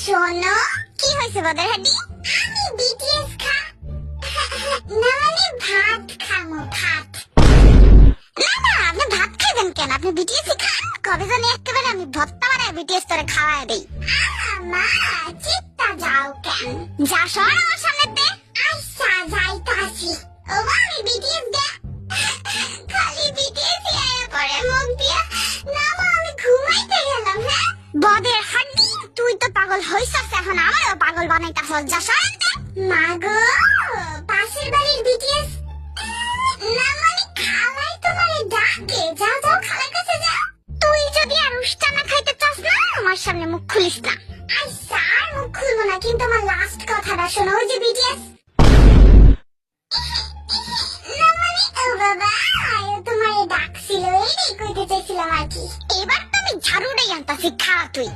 শোনো, কি হয়েছে বদের হাড্ডি? আমি বিটিএস না মানে ভাত খামো, ভাত। না না, আপনি ভাত খাইবেন কেন? আপনি বিটিএস খান। কবে জানি একেবারে আমি ভত্তা বানায় বিটিএস তোরে খাওয়াই দেই। মা চিত্তা যাও কেন? যা সর আমার সামনেতে। আচ্ছা যাইতাছি। ও মা, আমি বিটিএস দে। খালি বিটিএস আয়া পড়ে মুখ দিয়া। না মা, আমি ঘুমাইতে গেলাম। হ্যাঁ বদের হাড্ডি, তুই তো পাগল হইছস, এখন আমারও পাগল বানাইতাছস। যা সরতে। মা গো, পাশের বাড়ির বিটিএস না মানে খালাই তোমারে ডাকে। যাও যাও, খালার কাছে যাও। তুই যদি আর উষ্টা না খাইতে চাস না, আমার সামনে মুখ খুলিস না। আচ্ছা, আর মুখ খুলবো না, কিন্তু আমার লাস্ট কথাটা শোনো। ওই যে বিটিএস না মানে ও বাবা, তোমারে ডাকছিল, এটাই কইতে চাইছিলাম আর কি। এবার তো আমি ঝাড়ুটাই আনতাছি, খা তুই।